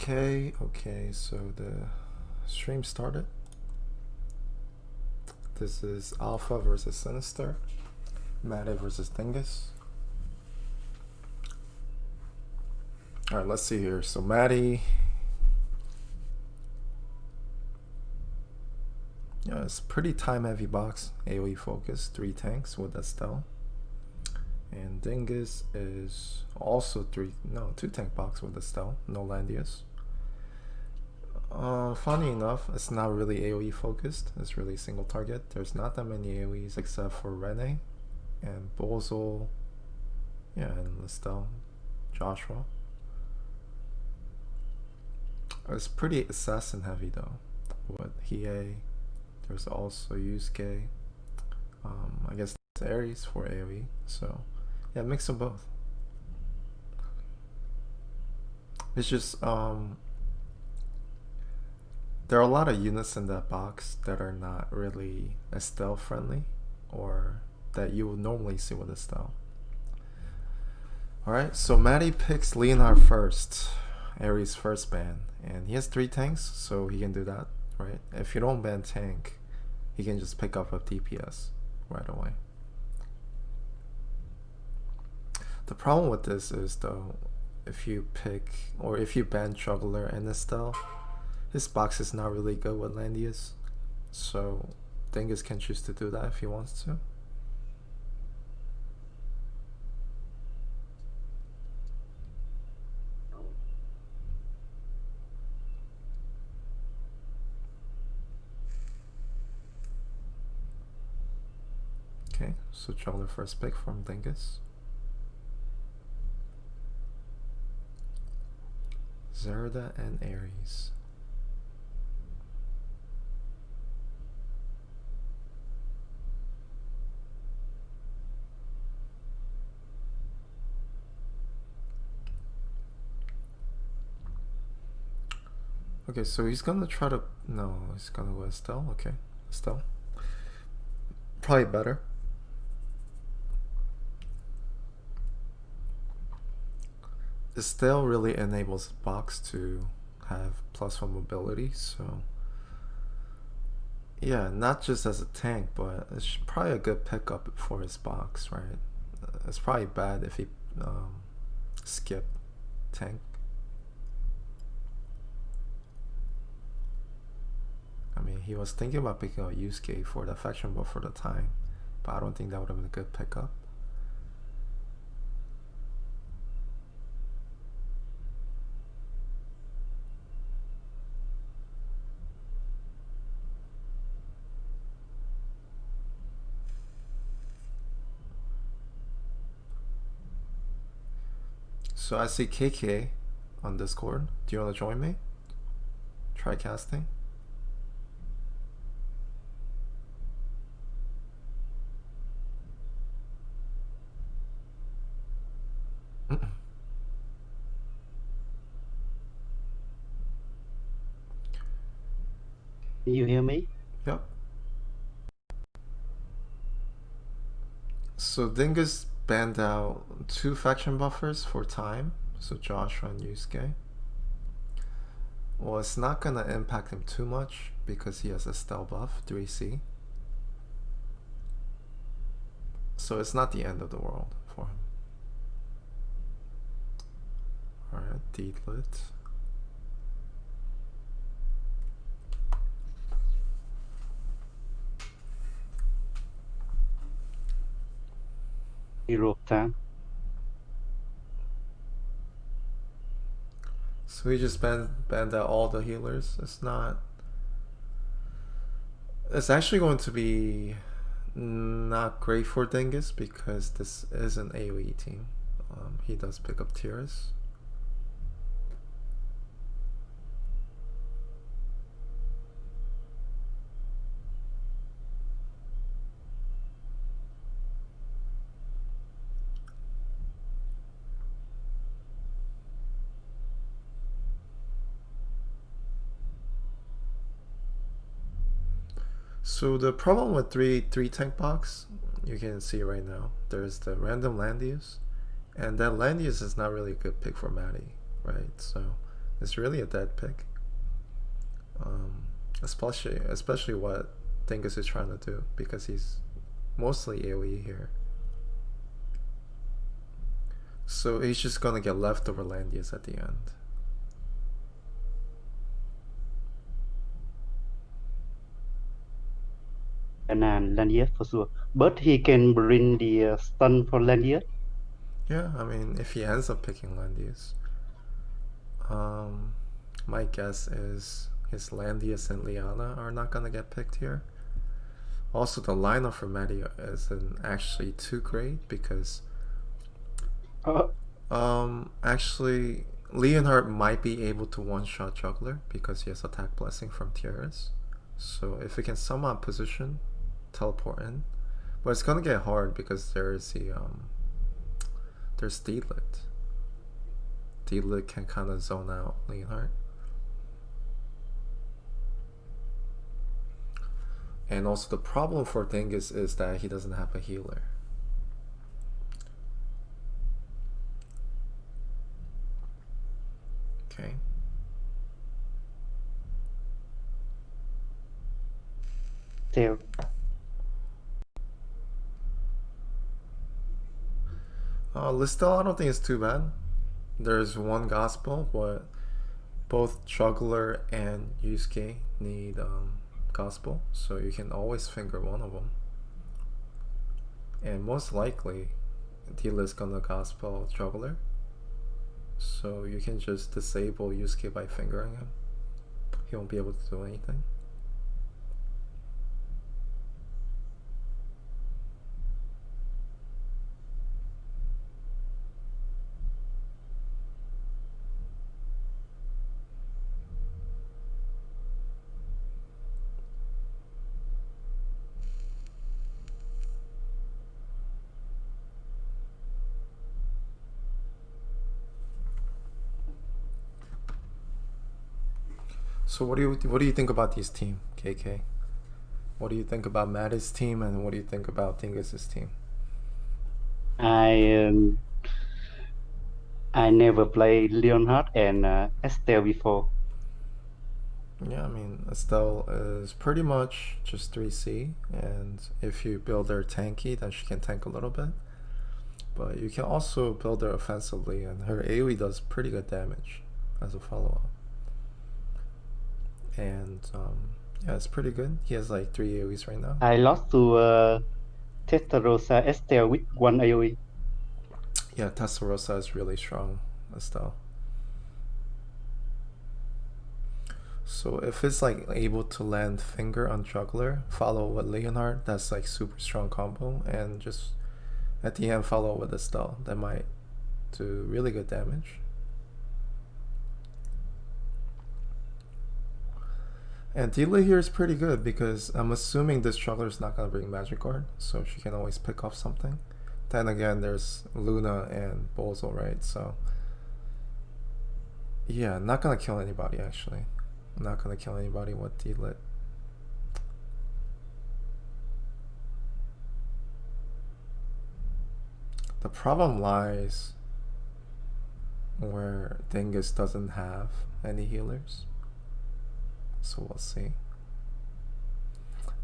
Okay, so the stream started. This is Alpha versus Sinister, Matty versus Dingus. Alright, let's see here. So Matty, yeah, it's a pretty time heavy box, AoE focus, 3 tanks with Estelle. And Dingus is also 2 tank box with Estelle, no Landius. Funny enough, it's not really AoE focused, it's really single target. There's not that many AoEs except for Rene and Bozel, yeah, and Estelle, Joshua. It's pretty assassin heavy though, with Hiei. There's also Yusuke. I guess there's Ares for AoE, so yeah, mix them both. It's just there are a lot of units in that box that are not really Estelle friendly, or that you would normally see with Estelle. Alright, so Matty picks Leonard first, Ares first ban, and he has 3 tanks, so he can do that, right? If you don't ban tank, he can just pick up a DPS right away. The problem with this is though, if you pick, or if you ban Juggler and Estelle, his box is not really good with Landius, so Dingus can choose to do that if he wants to. Okay, so Juggler first pick from Dingus. Zerda and Ares. Okay, so he's gonna try to... No, he's gonna go Estelle. Okay, Estelle. Probably better. Estelle really enables the box to have +1 mobility, so... Yeah, not just as a tank, but it's probably a good pickup for his box, right? It's probably bad if he skipped tank. I mean, he was thinking about picking up Yusuke for the faction buff for the time, but I don't think that would have been a good pickup. So I see KK on Discord. Do you want to join me? Try casting. Can you hear me? Yep. So Dingus banned out 2 faction buffers for time, so Joshua and Yusuke. Well, it's not gonna impact him too much because he has a Estelle buff, 3C. So it's not the end of the world for him. Alright, Deedlit. Hero tank. So he just banned out all the healers. It's not... It's actually going to be not great for Dingus because this is an AoE team. He does pick up tiers. So the problem with three tank box, you can see right now, there's the random Landius, and that Landius is not really a good pick for Matty, right? So is really a dead pick. Especially what Dingus is trying to do, because he's mostly AoE here. So he's just gonna get leftover Landius at the end. And Landier for sure. But he can bring the stun for Landier. Yeah, I mean, if he ends up picking Landius, my guess is his Landius and Liana are not gonna get picked here. Also, the lineup for Matty0 isn't actually too great because, actually, Leonhardt might be able to one-shot Juggler because he has Attack Blessing from Tiaras. So if he can somehow position, teleport in, but it's gonna get hard because there's D-Lit. D-Lit can kind of zone out Leonhardt. And also the problem for Dingus is that he doesn't have a healer. Okay. Tail. Listel, I don't think it's too bad. There's one gospel, but both Juggler and Yusuke need gospel, so you can always finger one of them. And most likely, D-List gonna gospel Juggler, so you can just disable Yusuke by fingering him. He won't be able to do anything. So what do you think about these team, KK? What do you think about Matty's team, and what do you think about Dingus's team? I never played Leonhardt and Estelle before. Yeah, I mean, Estelle is pretty much just 3C, and if you build her tanky, then she can tank a little bit. But you can also build her offensively, and her AoE does pretty good damage as a follow-up. And yeah, it's pretty good. He has like 3 AoEs right now. I lost to Testarossa Estelle with 1 AoE. Yeah, Testarossa is really strong, Estelle. So if it's like able to land finger on Juggler, follow with Leonhardt, that's like super strong combo, and just at the end follow with Estelle. That might do really good damage. And Tila here is pretty good because I'm assuming this Juggler is not going to bring Magic Guard, so she can always pick off something. Then again, there's Luna and Bozo, right? So yeah, not going to kill anybody actually. Not going to kill anybody with D-Lit. The problem lies where Dingus doesn't have any healers. So we'll see.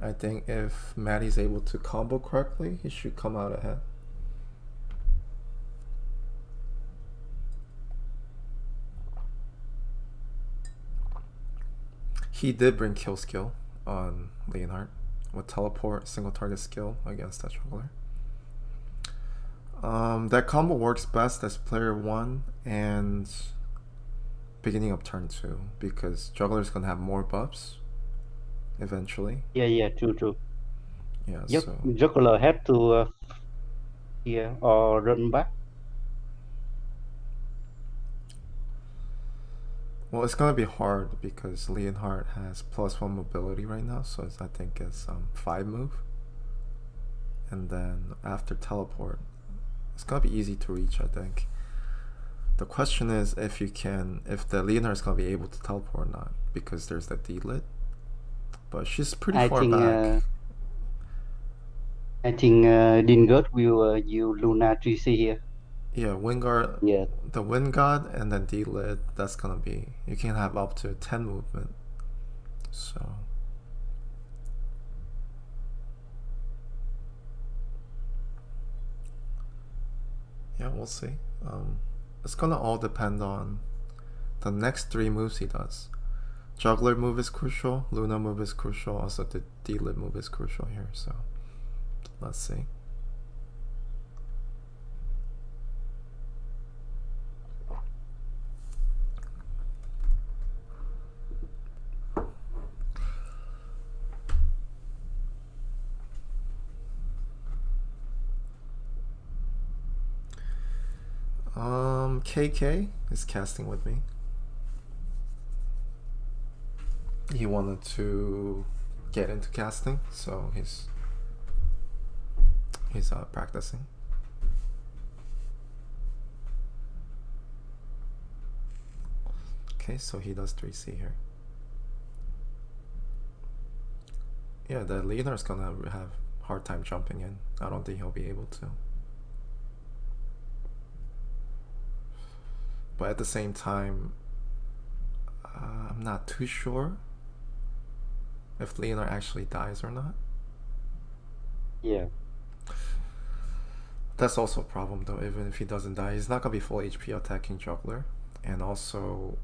I think if Matty's able to combo correctly, he should come out ahead. He did bring kill skill on Leonhardt with teleport, single target skill against that Juggler. That combo works best as player 1 and beginning of turn 2 because Juggler's gonna have more buffs eventually. Yeah, true. Yeah, so Juggler had to here or run back. well, it's gonna be hard because Leonhardt has +1 mobility right now, so I think it's 5 move, and then after teleport, it's gonna be easy to reach. I think. The question is if the Leonhardt is gonna be able to teleport or not, because there's that D-Lit, but she's pretty far back. I think Dingus will use Luna 3C here. Yeah, Wingard, Yeah. the Wingard and then D-Lid, that's gonna be, you can have up to 10 movement. So, yeah, we'll see. It's gonna all depend on the next 3 moves he does. Juggler move is crucial, Luna move is crucial, also the D-Lid move is crucial here, so let's see. KK is casting with me. He wanted to get into casting, so he's practicing. Okay, so he does 3C here. Yeah, the leader's gonna have hard time jumping in. I don't think he'll be able to. But at the same time, I'm not too sure if Leonard actually dies or not. Yeah. That's also a problem though. Even if he doesn't die, he's not gonna be full HP attacking Juggler. And also,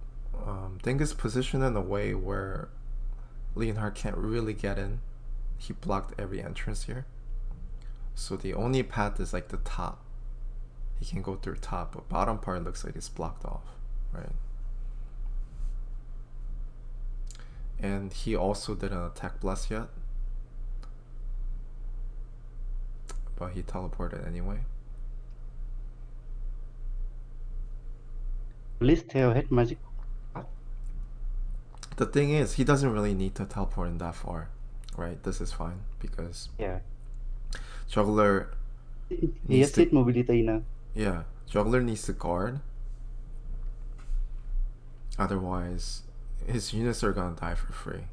Dingus positioned in a way where Leonhard can't really get in. He blocked every entrance here. So the only path is like the top. He can go through top, but bottom part looks like it's blocked off, right? And he also didn't attack Bless yet. But he teleported anyway. Please tell head magic. The thing is, he doesn't really need to teleport in that far, right? This is fine because Yeah. Juggler He needs has to, seat mobility now. yeah, Juggler needs to guard. Otherwise, his units are gonna die for free.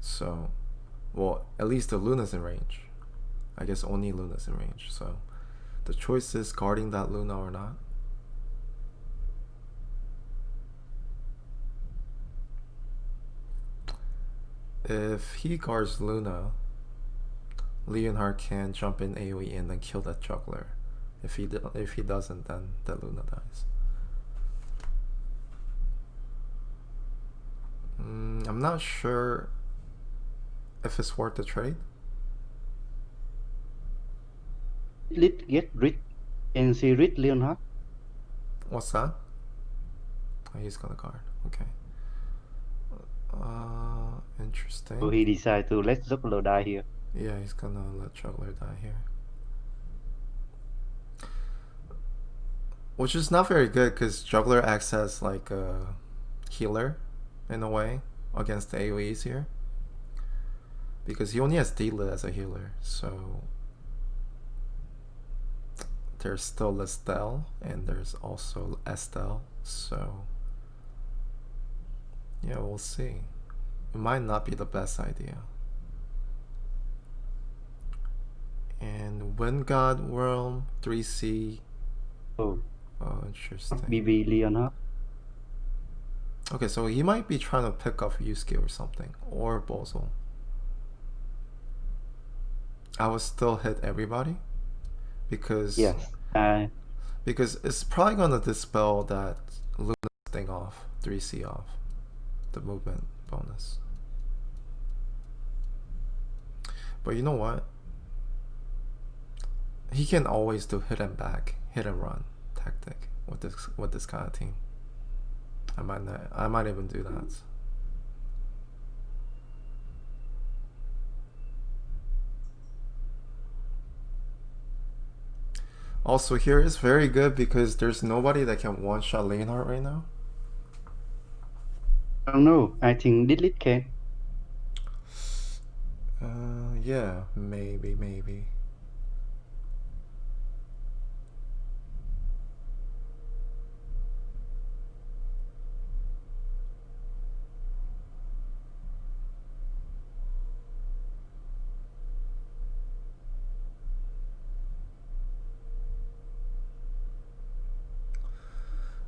So, well, at least the Luna's in range. I guess only Luna's in range. So, the choice is guarding that Luna or not. If he guards Luna, Leonhard can jump in AoE and then kill that Juggler. If he doesn't, then the Luna dies. I'm not sure if it's worth the trade. Let's get rid and see rid Leonhard. What's that? Oh, he's gonna guard. Okay. Interesting. So he decided to let Zuckler die here. Yeah, he's gonna let Juggler die here. Which is not very good because Juggler acts as like a healer in a way against the AoEs here. Because he only has D-Lit as a healer, so there's still Lestel and there's also Estelle, so yeah, we'll see. It might not be the best idea. And Wind God Worm 3C. Oh, interesting. BB Leonhard. Okay, so he might be trying to pick up Yusuke or something, or Bozo. I would still hit everybody because Yes. because it's probably gonna dispel that Luna thing off, 3C off, the movement bonus. But you know what? He can always do hit and back, hit and run tactic with this kind of team. I might even do that. Also, here is very good because there's nobody that can one-shot Leonhard right now. I don't know. I think Didlit can. Yeah, maybe.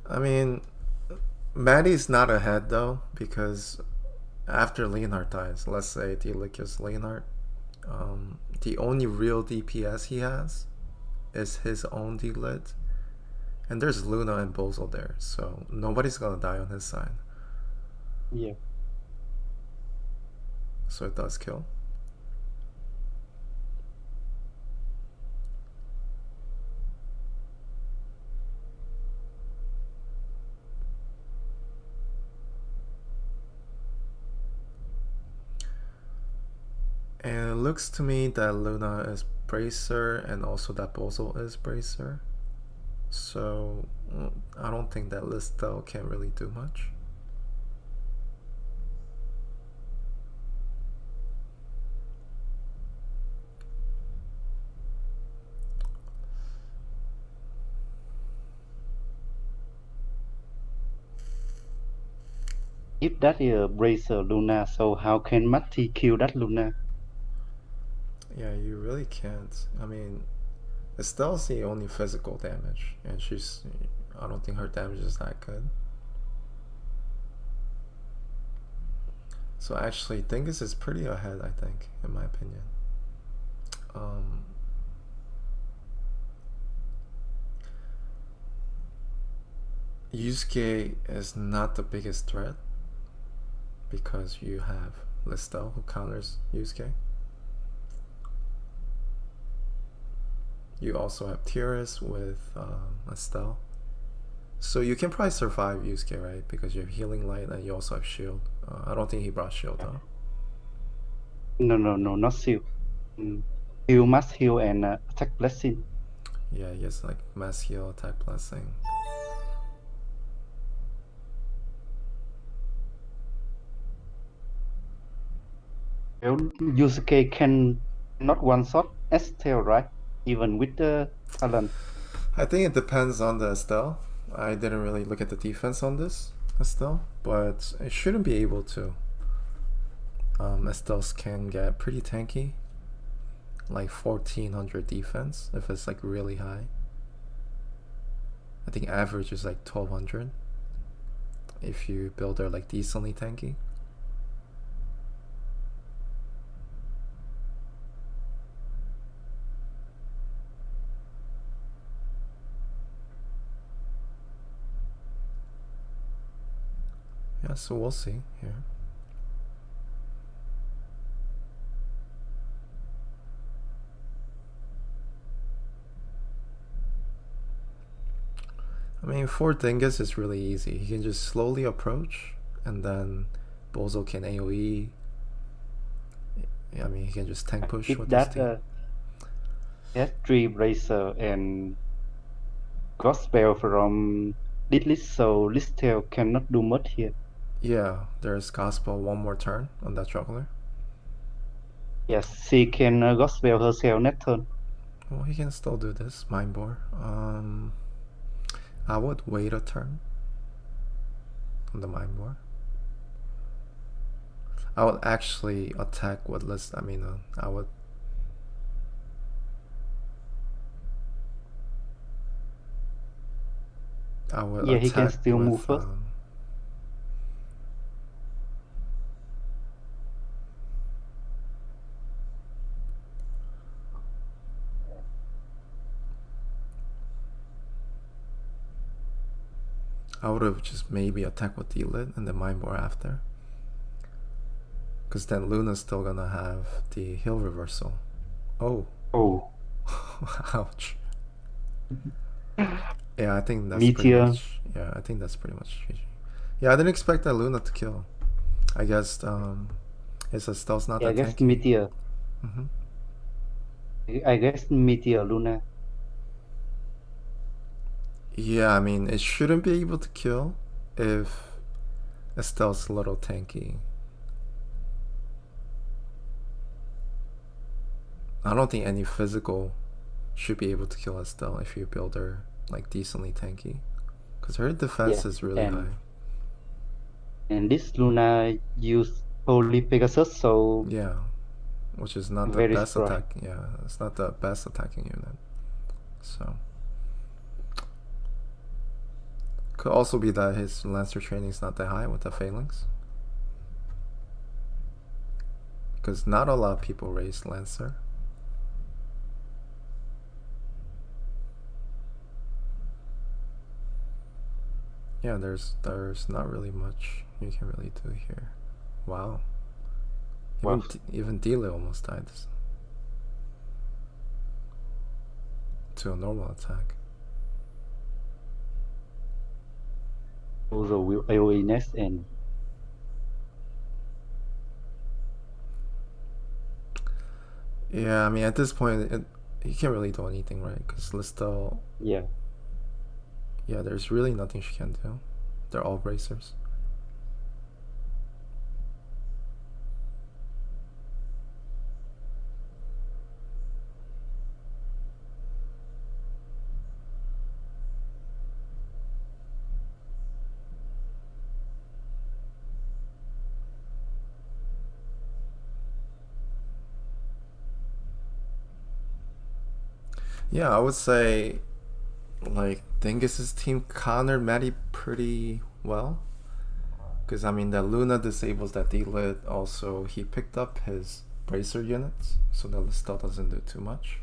I mean, Maddie's not ahead though, because after Leonhard dies, let's say Delia kills Leonhard, the only real DPS he has is his own D-Lit, and there's Luna and Bozo there, so nobody's gonna die on his side. Yeah. So it does kill. And it looks to me that Luna is Bracer and also that Bozo is Bracer. So I don't think that Listel can really do much. If that is a Bracer Luna, so how can Matty kill that Luna? Yeah, you really can't. I mean, Estelle's the only physical damage, and I don't think her damage is that good. So actually, Dingus is pretty ahead, I think, in my opinion. Yusuke is not the biggest threat because you have Listel who counters Yusuke. You also have Tiras with Estelle. So you can probably survive Yusuke, right? Because you have Healing Light and you also have Shield. I don't think he brought Shield though. No, not Shield. Heal, Mass Heal, and Attack Blessing. Yeah, he has like Mass Heal, Attack Blessing. Well, Yusuke can not one-shot Estelle, right? Even with the talent. I think it depends on the Estelle. I didn't really look at the defense on this Estelle, but it shouldn't be able to. Estelle's can get pretty tanky, like 1400 defense if it's like really high. I think average is like 1200 if you build her like decently tanky. Yeah, so we'll see here. I mean, for Dingus, it's really easy. He can just slowly approach, and then Bozo can AoE. I mean, he can just tank push If with that his team. has 3 Bracer and Gospel from Ditlist, so Listel cannot do much here. Yeah, there's Gospel one more turn on that Juggler. Yes, she can Gospel herself next turn. Well, he can still do this, Mind Bore. I would wait a turn on the Mind Bore. I would actually attack with list. I mean, I would. Yeah, attack he can still with, move first. I would have just maybe attacked with D-Lit and then Mind Bore after. Because then Luna's still gonna have the heal reversal. Oh. Oh. Ouch. Yeah, I think that's pretty Meteor. much. Yeah, I think that's pretty much GG. Yeah, I didn't expect that Luna to kill. I guess it's a stealth not Yeah, I that guess tanky. Meteor. I guess Meteor Luna. Yeah, I mean, it shouldn't be able to kill if Estelle's a little tanky. I don't think any physical should be able to kill Estelle if you build her like decently tanky, because her defense is really high. And this Luna use Holy Pegasus, so yeah, which is not the very best strong. attack. Yeah, it's not the best attacking unit. So Could also be that his Lancer training is not that high with the Phalanx. Because not a lot of people race Lancer. Yeah, there's not really much you can really do here. Wow. Even Dele almost died to a normal attack. Also will AoE next and yeah, I mean at this point he can't really do anything, right? Because Listel. yeah. Yeah, there's really nothing she can do. They're all bracers. Yeah, I would say like Dingus's team countered Matty pretty well. Because I mean, that Luna disables that D-Lit. Also, he picked up his bracer units, so that Listel doesn't do too much.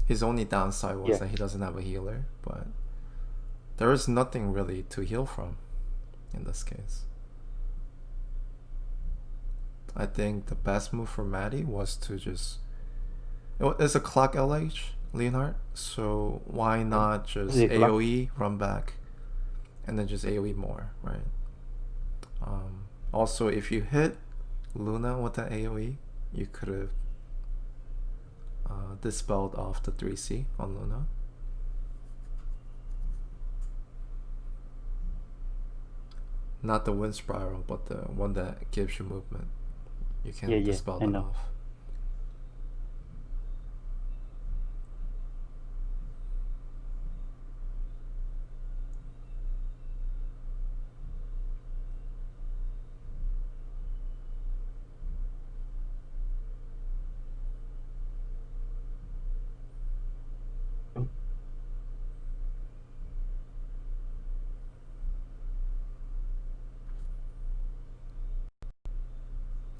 His only downside was that he doesn't have a healer, but there is nothing really to heal from in this case. I think the best move for Matty was to just... It's a clock LH, Leonhardt, so why not just AoE, run back, and then just AoE more, right? Also, if you hit Luna with that AoE, you could have dispelled off the 3C on Luna. Not the wind spiral, but the one that gives you movement. You can dispel that off.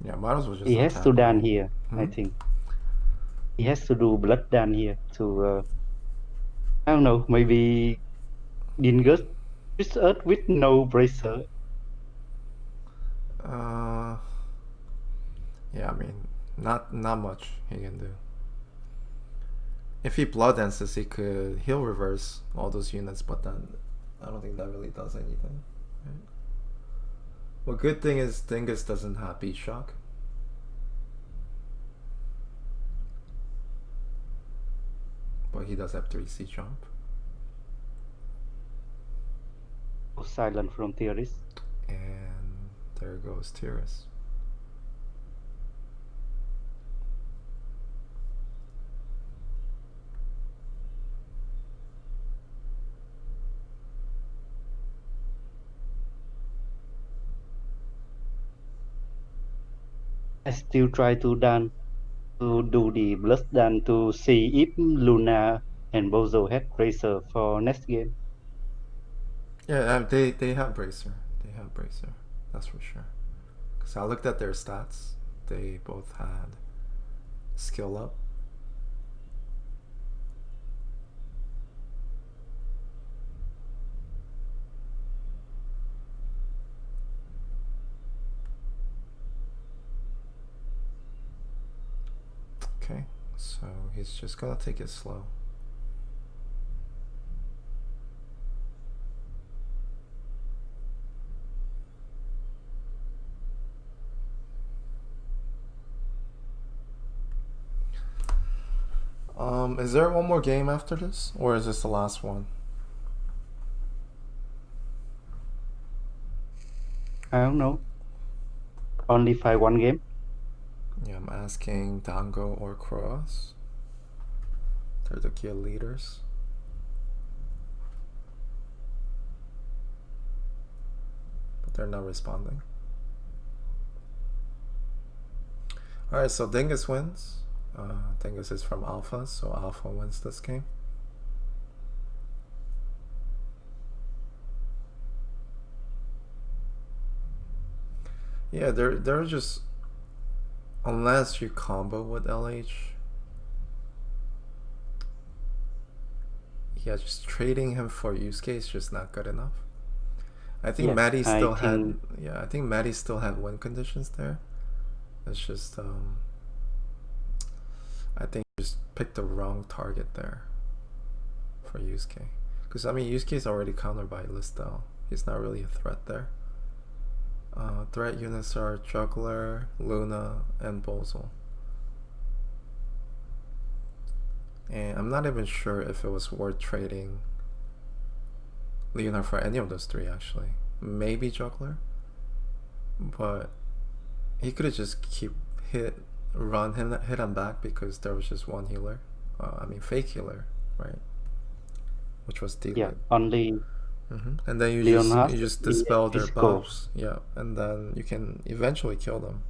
Yeah, might as well just. He has to done here, I think. He has to do blood done here to, I don't know, maybe Dingus with Earth with no bracer. Yeah, I mean, not much he can do. If he blood dances, he could heal reverse all those units, but then I don't think that really does anything. Right? Well, good thing is Dingus doesn't have beat shock. But he does have 3C jump. Silent from Theoris. And there goes Theoris. I still try to do the blood done to see if Luna and Bozo had bracer for next game. Yeah, they have bracer. They have bracer. That's for sure. Because I looked at their stats. They both had skill up. Okay, so he's just gonna take it slow. Is there one more game after this, or is this the last one? I don't know. Only 5-1 game. Yeah, I'm asking Dango or Cross. They're the guild leaders. But they're not responding. Alright, so Dingus wins. Dingus is from Alpha, so Alpha wins this game. Yeah, they're just, unless you combo with LH, yeah, just trading him for Yusuke is just not good enough. I think Yes, Matty I still had, think yeah, I think Matty still had win conditions there. It's just I think just picked the wrong target there for Yusuke. Because I mean Yusuke is already countered by Listel. He's not really a threat there. Threat units are Juggler, Luna, and Bozel. And I'm not even sure if it was worth trading Leonard for any of those three actually. Maybe Juggler, but he could have just hit him back because there was just one healer. I mean fake healer, right? Which was yeah, Diglett. only And then Leonhard you just in dispel their Disco. buffs, yeah, and then you can eventually kill them.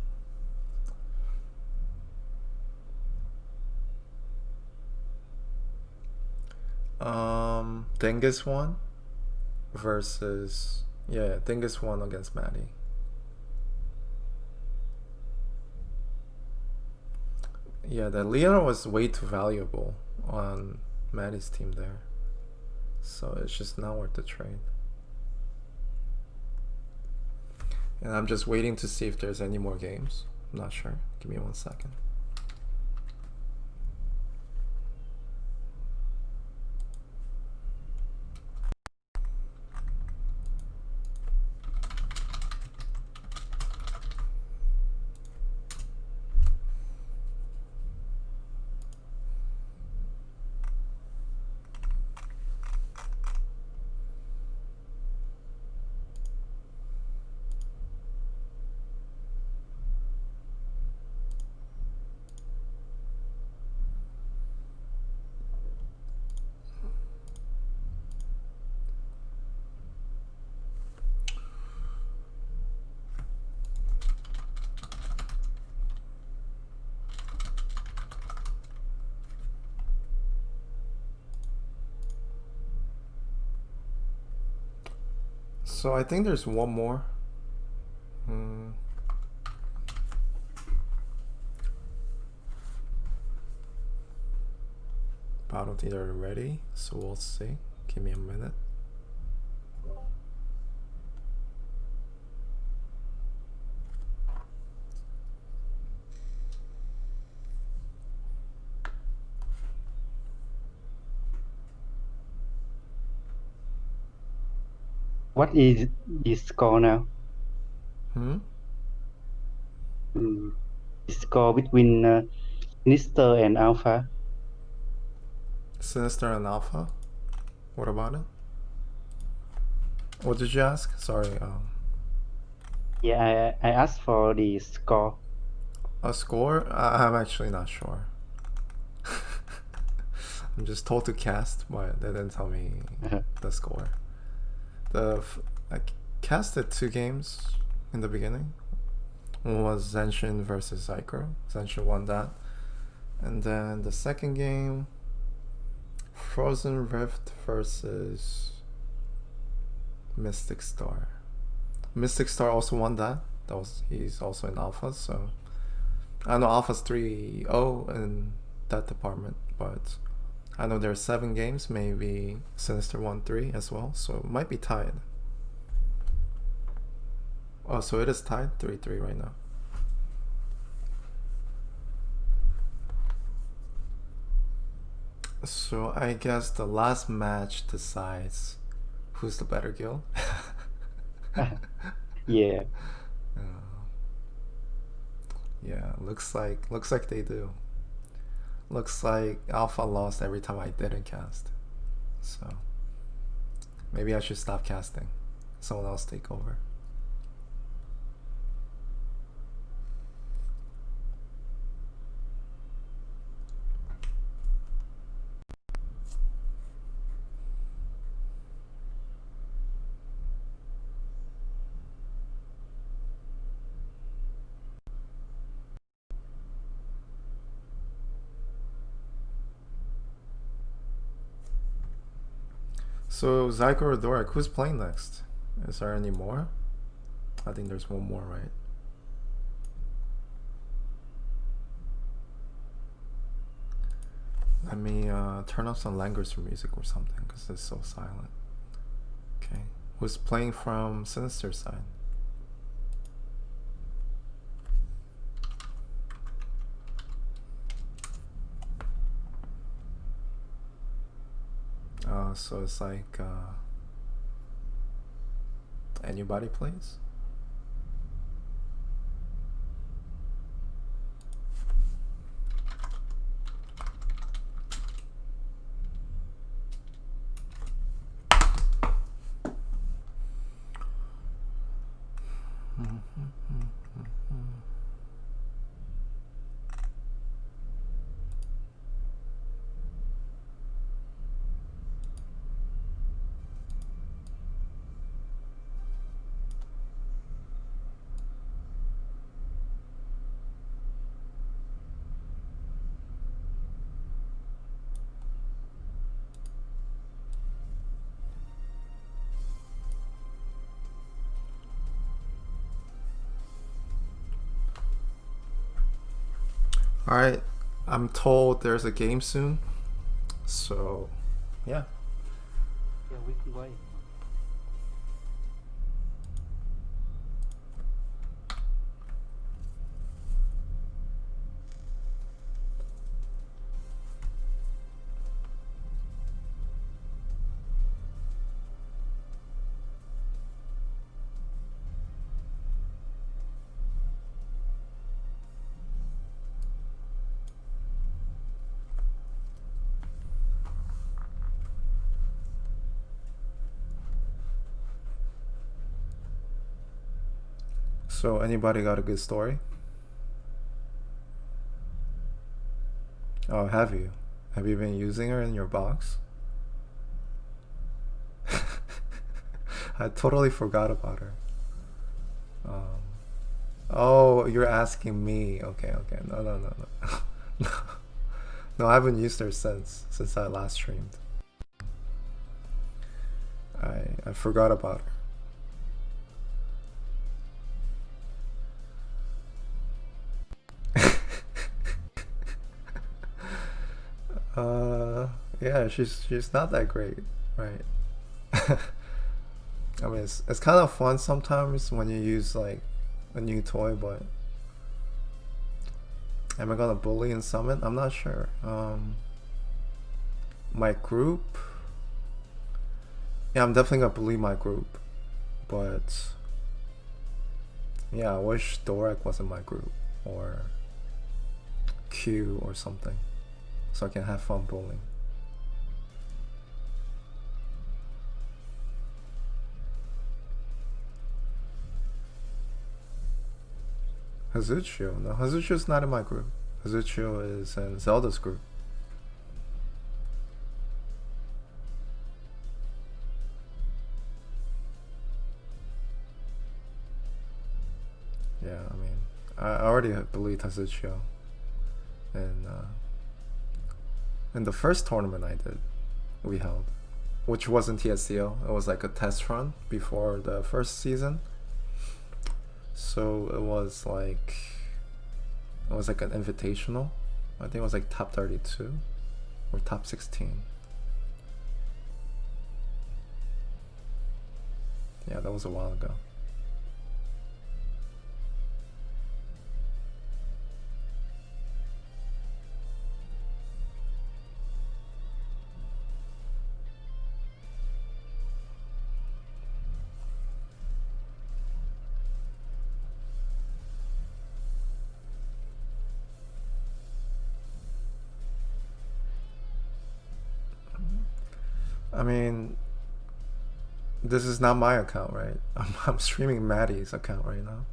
Dingus won versus, yeah, Dingus won against Matty. Yeah, the Leona was way too valuable on Matty's team there, so it's just not worth the trade. And I'm just waiting to see if there's any more games. I'm not sure. Give me 1 second. So I think there's one more. But I don't think they're ready, so we'll see. Give me a minute. What is the score now? The score between Sinister and Alpha. Sinister and Alpha. What about it? What did you ask? Sorry. Yeah, I asked for the score. A score? I'm actually not sure. I'm just told to cast, but they didn't tell me the score. I casted 2 games in the beginning. One was Zenshin versus Zycro. Zenshin won that. And then the second game, Frozen Rift versus Mystic Star. Mystic Star also won that. He's also in Alpha, so I know Alpha's 3-0 in that department, but I know there are 7 games. Maybe Sinister won 3 as well, so it might be tied. Oh, so it is tied 3-3 right now. So I guess the last match decides who's the better guild. Yeah. Yeah, looks like they do. Looks like Alpha lost every time I didn't cast. So maybe I should stop casting. Someone else take over. So Zyko or Dorak, who's playing next? Is there any more? I think there's one more, right? Let me turn off some language music or something because it's so silent. Okay. Who's playing from Sinister side? So it's like anybody plays? Alright, I'm told there's a game soon. So, yeah. Yeah, we can wait. So, anybody got a good story? Oh, have you? Have you been using her in your box? I totally forgot about her. Oh, you're asking me. Okay. No. No, I haven't used her since I last streamed. I forgot about her. Yeah, she's not that great, right? I mean, it's kind of fun sometimes when you use like a new toy, but am I gonna bully in Summit? I'm not sure. My group, yeah, I'm definitely gonna bully my group, but yeah, I wish Dorek was in my group or Q or something, so I can have fun bullying. Hazuchio? No, Hazuchio's not in my group. Hazuchio is in Zelda's group. Yeah, I mean, I already bullied Hazuchio in the first tournament we held, which wasn't TSCO. It was like a test run before the first season. So it was like an invitational. I think it was like top 32 or top 16. Yeah, that was a while ago. I mean, this is not my account, right? I'm streaming Matty's account right now.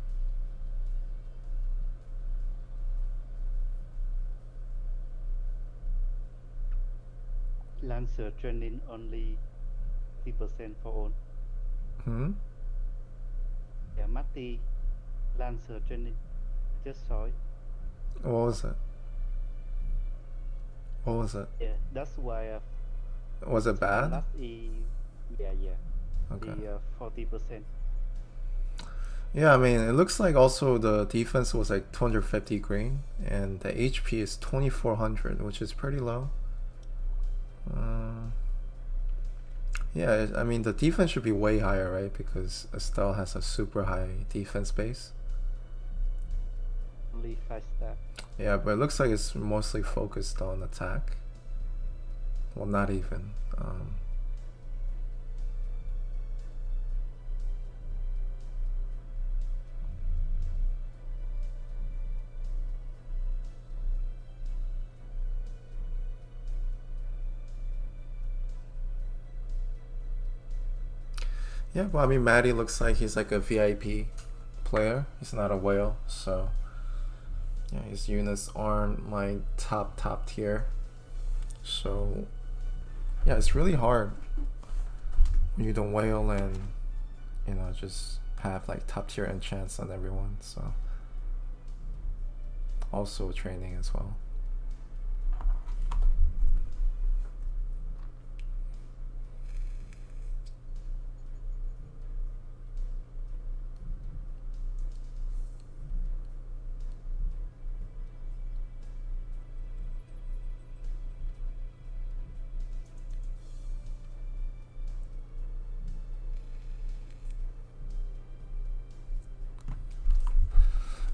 Lancer training only 3% for all. Yeah, Matty Lancer training. Just saw it. What was it? Yeah, that's why. Was it bad? Last yeah. Okay. The 40%. Yeah, I mean, it looks like also the defense was like 250 green, and the HP is 2400, which is pretty low. Yeah, I mean the defense should be way higher, right? Because Estelle has a super high defense base. Only 5 star. Yeah, but it looks like it's mostly focused on attack. Well, not even. Yeah, well, I mean, Matty looks like he's like a VIP player. He's not a whale, so yeah, his units aren't like top tier. So yeah, it's really hard when you don't whale and just have like top tier enchants on everyone. So also training as well.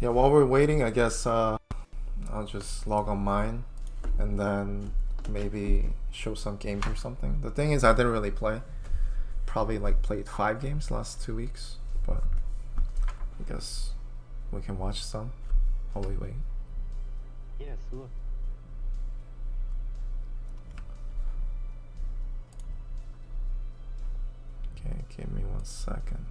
Yeah, while we're waiting, I guess I'll just log on mine and then maybe show some games or something. The thing is, I didn't really play. Probably like played 5 games last 2 weeks, but I guess we can watch some while we wait. Yeah, sure. Okay, give me 1 second.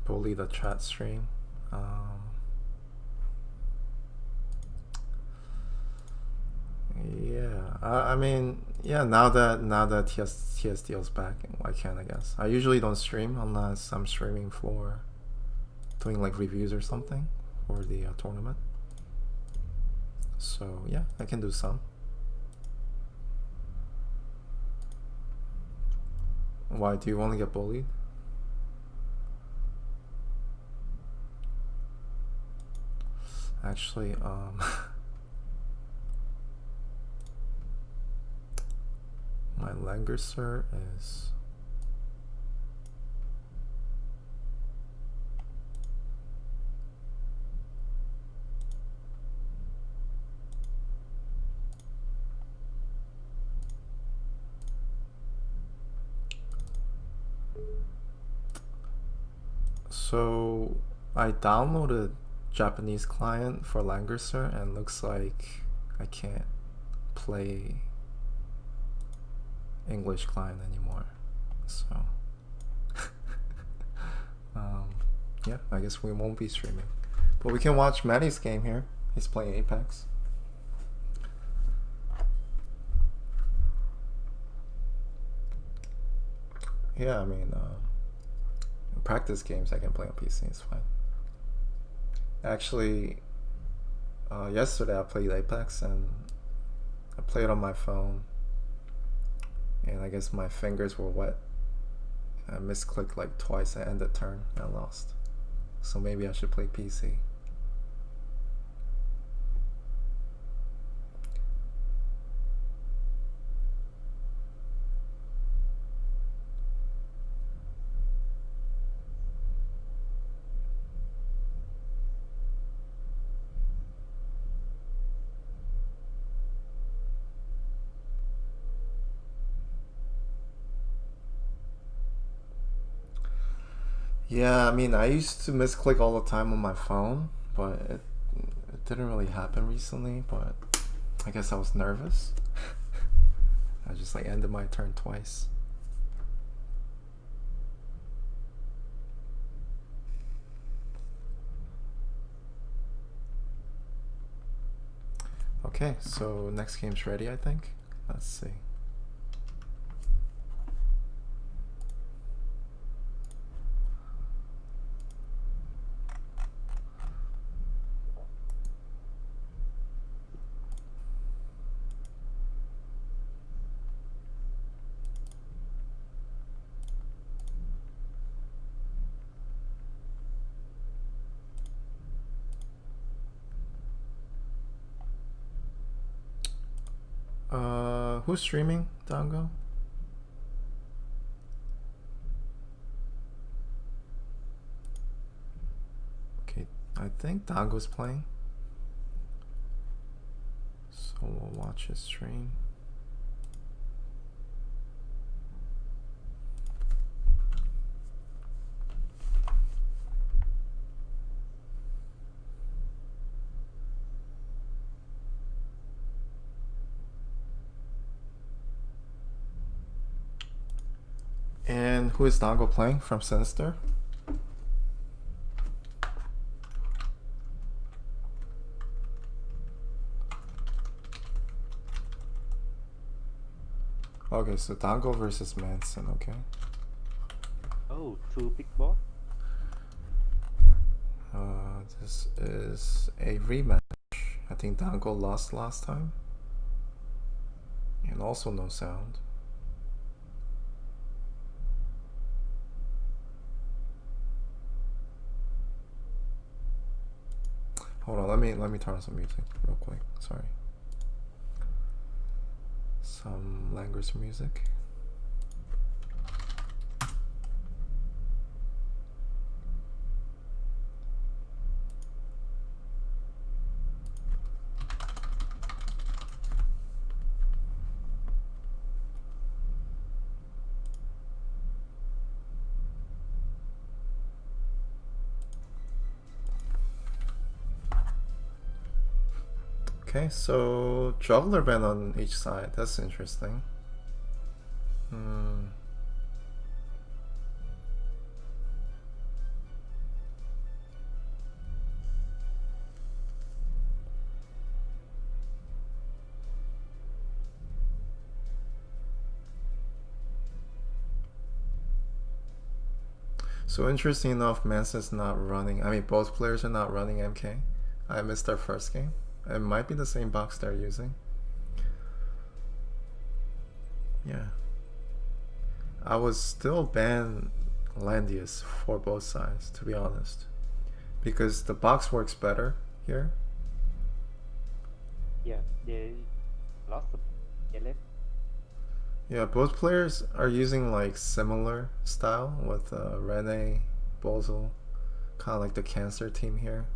Bully the chat stream. Yeah, I mean, yeah. Now that TSDL's back, why can't I guess? I usually don't stream unless I'm streaming for doing like reviews or something for the tournament. So yeah, I can do some. Why do you want to get bullied? Actually, my Langerser is so I downloaded Japanese client for Langerser and looks like I can't play English client anymore. So yeah, I guess we won't be streaming, but we can watch Matty's game here. He's playing Apex. Yeah, I mean, practice games I can play on PC. It's fine. Actually, yesterday I played Apex and I played on my phone, and I guess my fingers were wet. I misclicked like twice. I ended turn and I lost. So maybe I should play PC. Yeah, I mean, I used to misclick all the time on my phone, but it didn't really happen recently, but I guess I was nervous. I just like ended my turn twice. Okay, so next game's ready, I think. Let's see. Who's streaming, Dango? Okay, I think Dango's playing. So we'll watch his stream. And who is Dango playing from Sinister? Okay, so Dango versus Manson, okay. Oh, 2 big boss. This is a rematch. I think Dango lost last time. And also no sound. Hold on, let me turn on some music real quick. Sorry. Some language music. Okay, so juggler band on each side. That's interesting. So interesting enough, Manson's not running. I mean, both players are not running MK. I missed their first game. It might be the same box they're using. Yeah. I would still ban Landius for both sides, to be honest. Because the box works better here. Yeah, they lost the left. Yeah, both players are using like similar style with Rene, Bozel, kind of like the Cancer team here.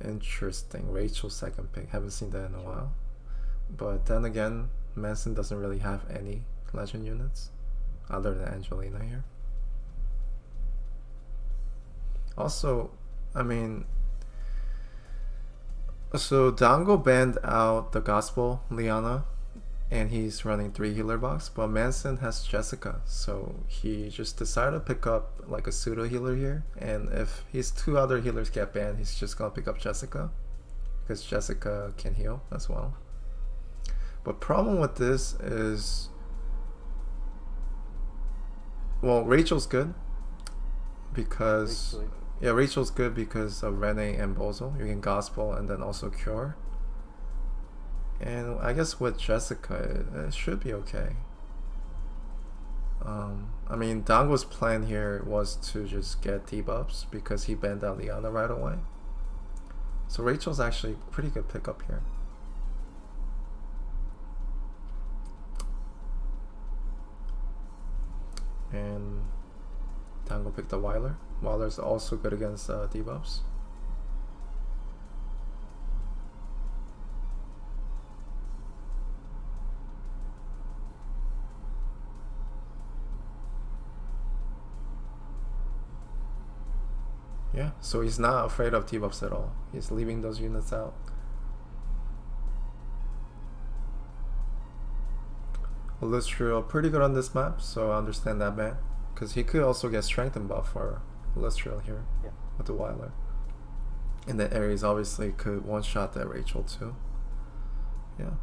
Interesting. Rachel's second pick. Haven't seen that in a while. But then again, Manson doesn't really have any legend units other than Angelina here. Also, I mean, so Dango banned out the Gospel Liana and he's running 3 healer box, but Manson has Jessica, so he just decided to pick up like a pseudo healer here, and if his 2 other healers get banned, he's just gonna pick up Jessica because Jessica can heal as well. But problem with this is, well, Rachel's good because Rachel's good because of Rene and Bozo. You can Gospel and then also Cure. And I guess with Jessica, it should be okay. I mean, Dango's plan here was to just get debuffs because he banned out Liana right away. So Rachel's actually a pretty good pickup here. And Dango picked a Weiler. Weiler's also good against debuffs. Yeah, so he's not afraid of debuffs at all. He's leaving those units out. Lustral pretty good on this map, so I understand that ban. Because he could also get strengthen buff for Lustral here with the Weiler. And then Ares obviously could one-shot that Rachel too. Yeah,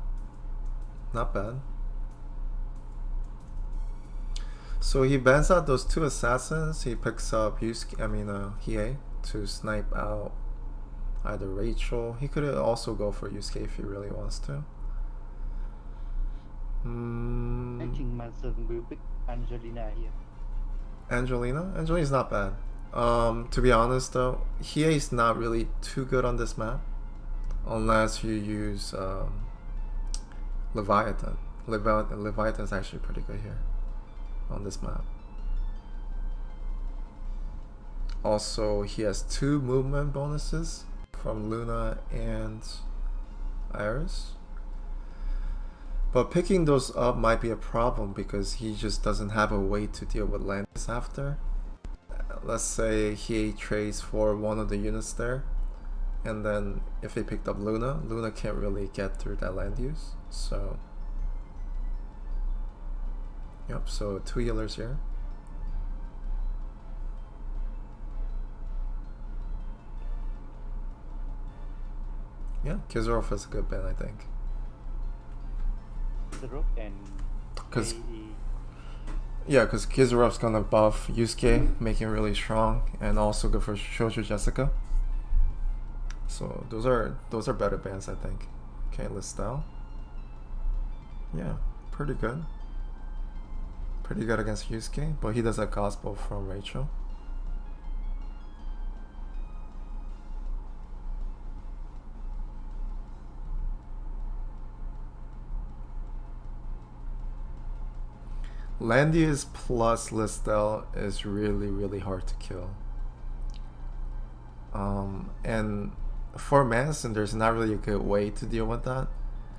not bad. So he bans out those 2 assassins. He picks up Hiei to snipe out either Rachel. He could also go for Yusuke if he really wants to. I think Manson will pick Angelina here. Angelina's not bad. To be honest though, Hiei's not really too good on this map. unless you use Leviathan. Leviathan's actually pretty good here on this map. Also, he has 2 movement bonuses from Luna and Iris. But picking those up might be a problem because he just doesn't have a way to deal with Landis after. Let's say he trades for one of the units there, and then if he picked up Luna, Luna can't really get through that land use. So, yep, so 2 healers here. Yeah, Kizarov is a good bet, I think. Because Kizarov's gonna buff Yusuke, make him really strong, and also good for Shoujo Jessica. So those are better bands, I think. Okay, Listel. Yeah, pretty good. Pretty good against Yusuke, but he does a gospel from Rachel. Landius plus Listel is really hard to kill. And for Manson, there's not really a good way to deal with that.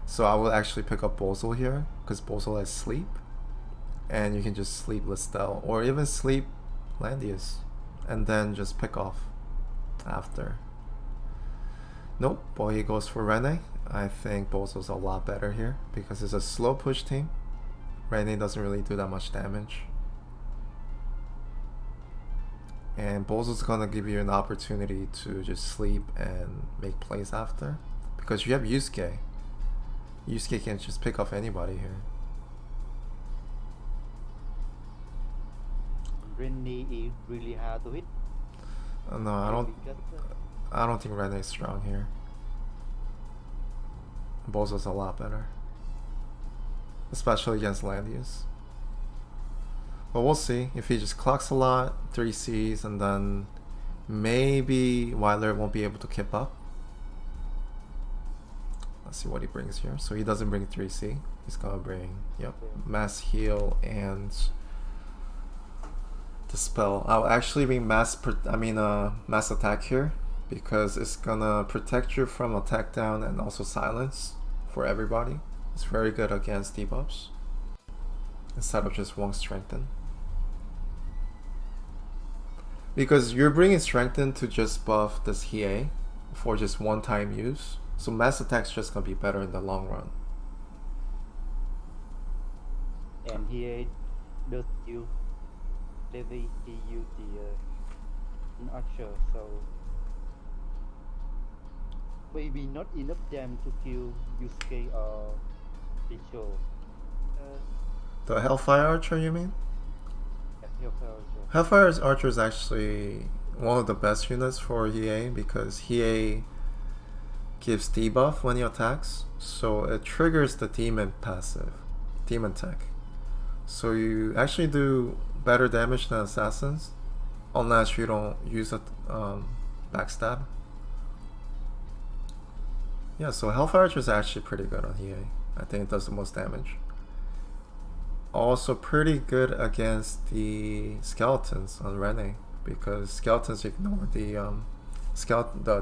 So I will actually pick up Bozal here, because Bozal has sleep. And you can just sleep Listel, or even sleep Landius, and then just pick off after. Nope, boy, he goes for Rene. I think Bozal's a lot better here, because it's a slow push team. Rene doesn't really do that much damage. And Bozal's gonna give you an opportunity to just sleep and make plays after. Because you have Yusuke. Yusuke can just pick off anybody here. Rene is really hard to hit. No, I don't think Rene is strong here. Bozal's a lot better. Especially against Landius. But we'll see. If he just clocks a lot, 3 Cs, and then maybe Weiler won't be able to keep up. Let's see what he brings here. So he doesn't bring 3C. He's gonna bring, yep, Mass Heal and Dispel. I'll actually bring Mass Attack here, because it's gonna protect you from attack down and also silence for everybody. It's very good against debuffs instead of just one strengthen. Because you're bringing strengthen to just buff this Hiei for just one time use. So mass attack's just gonna be better in the long run. And Hiei does use Levi, he used the Archer, so maybe not enough damage to kill Yusuke or Rachel. The Hellfire Archer, you mean? Yeah, Hellfire Archer is actually one of the best units for Hiei, because Hiei gives debuff when he attacks, so it triggers the demon passive, demon tech. So you actually do better damage than assassins, unless you don't use a backstab. Yeah, so Hellfire Archer is actually pretty good on Hiei. I think it does the most damage. Also pretty good against the skeletons on Rene, because skeletons ignore the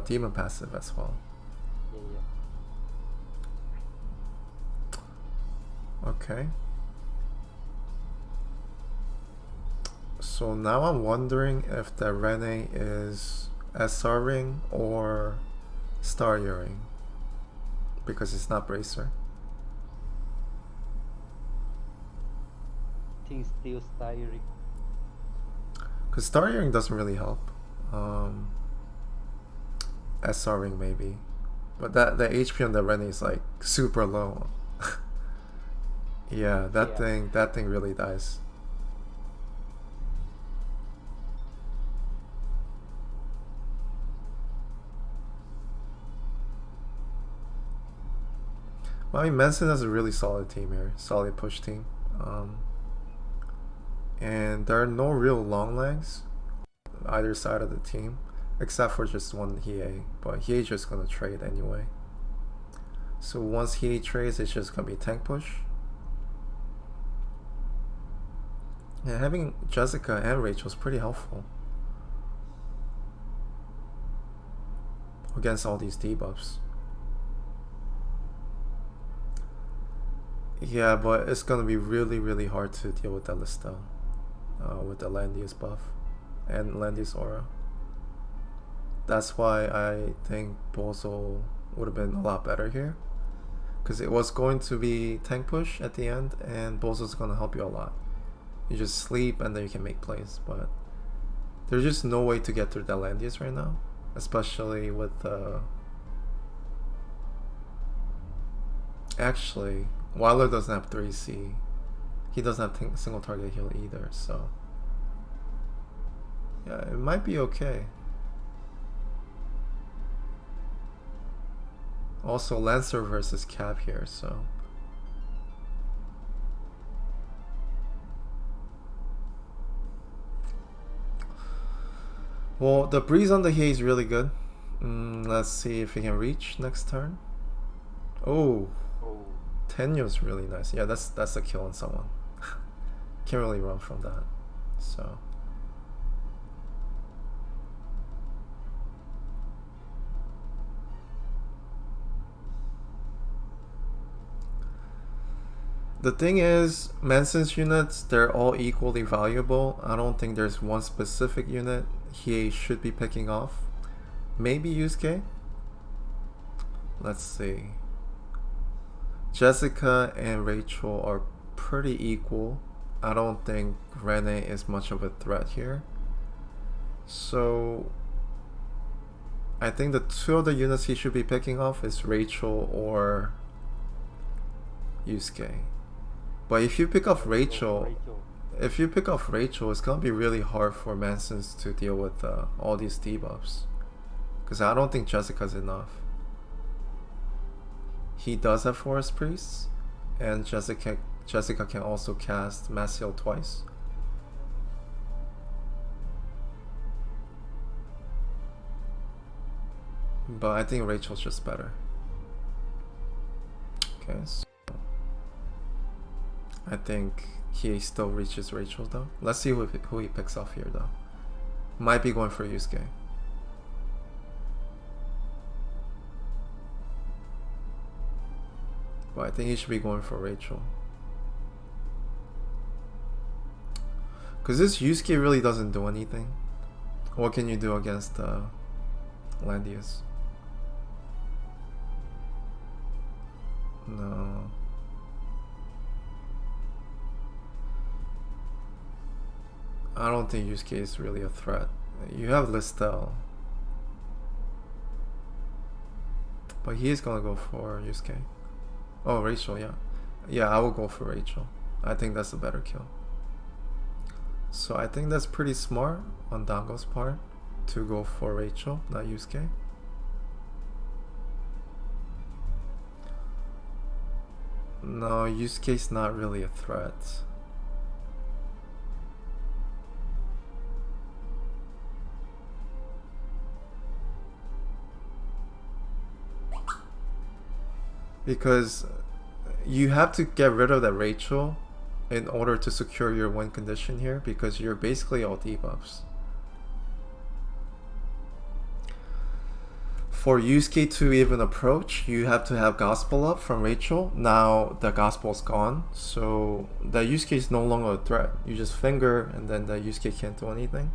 demon passive as well. Okay. So now I'm wondering if the Rene is SR ring or Star Earring, because it's not Bracer. I think still Star Earring. Because Star Earring doesn't really help. SR ring maybe, but the HP on the Rene is like super low. Yeah, that thing really dies. Well, I mean, Manson has a really solid team here, solid push team, and there are no real long legs either side of the team, except for just one Hiei, but Hiei's just gonna trade anyway. So once he trades, it's just gonna be tank push. Yeah, having Jessica and Rachel is pretty helpful against all these debuffs. Yeah, but it's gonna be really hard to deal with that Listel with the Landius buff and Landius aura. That's why I think Bozo would have been a lot better here, because it was going to be tank push at the end, and Bozo's gonna help you a lot. You just sleep and then you can make plays, but there's just no way to get through that Landius right now, especially with actually Weiler doesn't have 3C. He doesn't have single target heal either, so yeah, it might be okay. Also, Lancer versus Cap here, so well, the breeze on the hay is really good. Let's see if he can reach next turn. Oh, Tenyo's really nice. Yeah, that's a kill on someone. Can't really run from that. So the thing is, Manson's units, they're all equally valuable. I don't think there's one specific unit he should be picking off. Maybe Yusuke? Let's see. Jessica and Rachel are pretty equal. I don't think Rene is much of a threat here. So I think the two of the units he should be picking off is Rachel or Yusuke. But if you pick off Rachel, it's gonna be really hard for Mansons to deal with all these debuffs, because I don't think Jessica's enough. He does have Forest Priests, and Jessica can also cast Mass Heal twice. But I think Rachel's just better. Okay, so I think he still reaches Rachel though. Let's see who he picks off here though. Might be going for Yusuke. But I think he should be going for Rachel. Because this Yusuke really doesn't do anything. What can you do against Landius? No. I don't think Yusuke is really a threat. You have Listel. But he is gonna go for Yusuke. Oh, Rachel, yeah. Yeah, I will go for Rachel. I think that's a better kill. So I think that's pretty smart on Dango's part to go for Rachel, not Yusuke. No, Yusuke's not really a threat. Because you have to get rid of that Rachel in order to secure your win condition here, because you're basically all debuffs. For Yusuke to even approach, you have to have Gospel up from Rachel. Now the Gospel's gone, so the Yusuke is no longer a threat. You just finger and then the Yusuke can't do anything.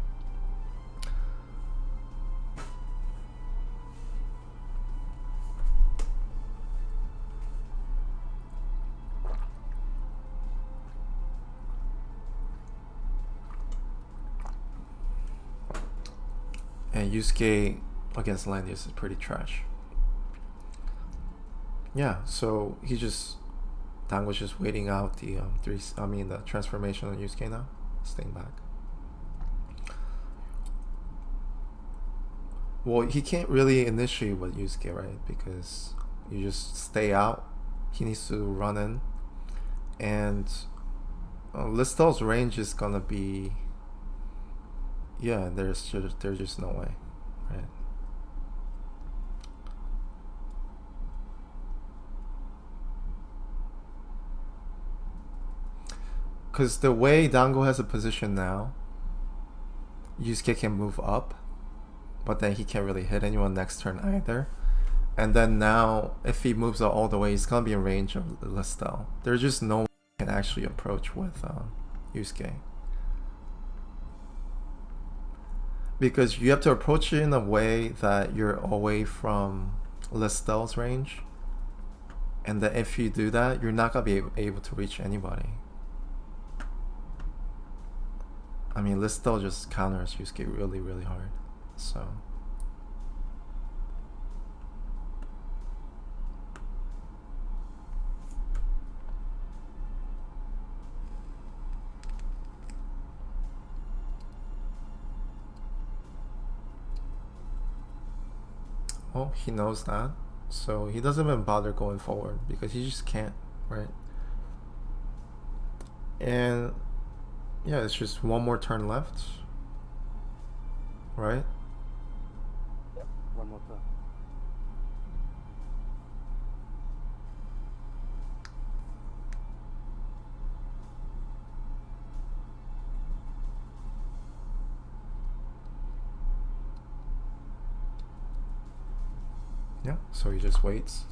And Yusuke against Landius is pretty trash. Yeah, so he just Dango's just waiting out the the transformation on Yusuke now, staying back. Well, he can't really initiate with Yusuke, right? Because you just stay out. He needs to run in, and Listel's range is gonna be. Yeah, there's just no way, right? Because the way Dango has a position now, Yusuke can move up, but then he can't really hit anyone next turn either. And then now, if he moves out all the way, he's gonna be in range of Listel. There's just no way he can actually approach with Yusuke. Because you have to approach it in a way that you're away from Listel's range. And then if you do that, you're not gonna be able to reach anybody. I mean, Listel just counters Yusuke really, really hard. So... Oh, he knows that. So he doesn't even bother going forward because he just can't, right? And yeah, it's just one more turn left, right? Yep, one more turn. Yeah, so he just waits.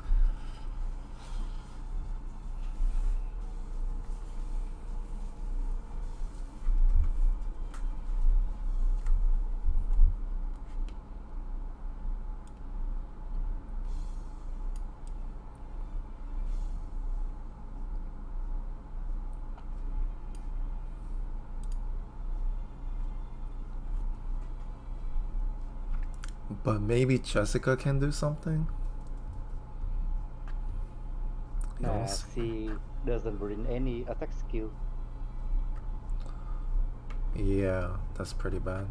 But maybe Jessica can do something? Nah, Yes. she doesn't bring any attack skill. Yeah, that's pretty bad.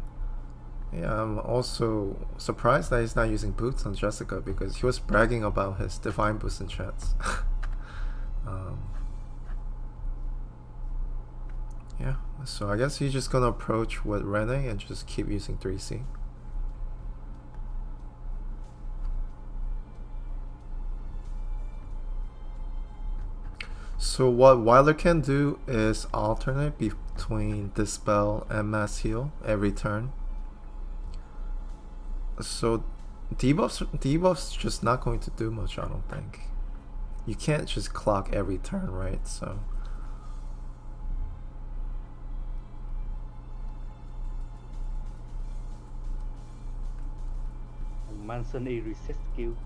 Yeah, I'm also surprised that he's not using boots on Jessica because he was bragging about his divine boost in chats. Yeah, so I guess he's just gonna approach with Rene and just keep using 3C. So what Weiler can do is alternate between Dispel and Mass Heal every turn. So debuff's just not going to do much, I don't think. You can't just clock every turn, right? So Manson a reset skill.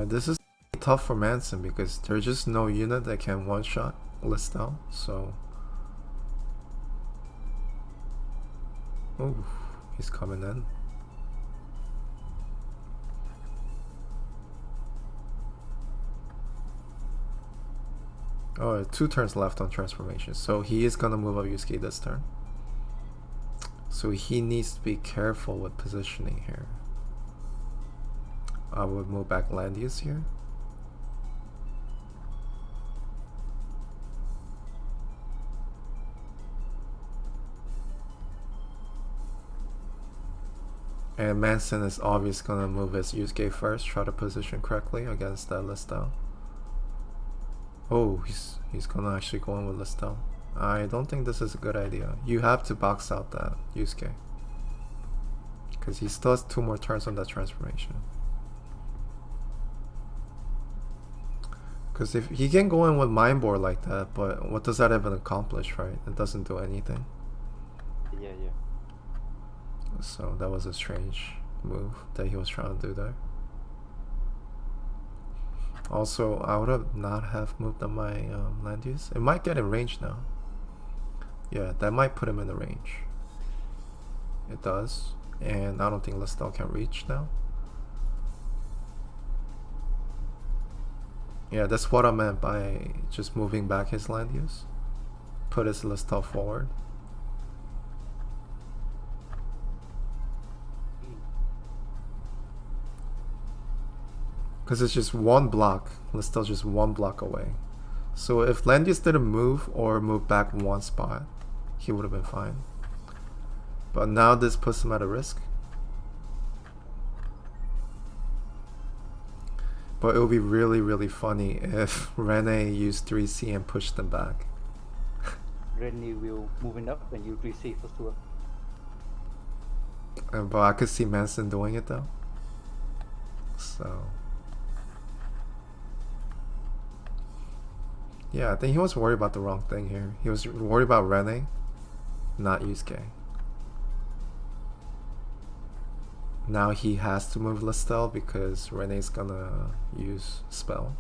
yeah, this is tough for Manson because there's just no unit that can one-shot Listel, so... Ooh, he's coming in. Oh, 2 turns left on transformation, so he is gonna move up Yusuke this turn. So he needs to be careful with positioning here. I would move back Landius here. And Manson is obviously gonna move his Yusuke first, try to position correctly against that Listel. Oh, he's gonna actually go in with Listel. I don't think this is a good idea. You have to box out that Yusuke. Because he still has 2 more turns on that transformation. Because if he can go in with Mind Bore like that, but what does that even accomplish, right? It doesn't do anything. Yeah. So that was a strange move that he was trying to do there. Also, I would have not have moved on my land use. It might get in range now. Yeah, that might put him in the range. It does. And I don't think Listel can reach now. Yeah, that's what I meant by just moving back his land use. Put his Listel forward. Because it's just one block. Listel's just one block away. So if land use didn't move or move back one spot, he would have been fine. But now this puts him at a risk. But it would be really, really funny if Rene used 3C and pushed them back. Rene will moving up and you 3C for sure. But I could see Manson doing it though. So yeah, I think he was worried about the wrong thing here. He was worried about Rene, not Yusuke. Now he has to move Listel because Rene's gonna use spell.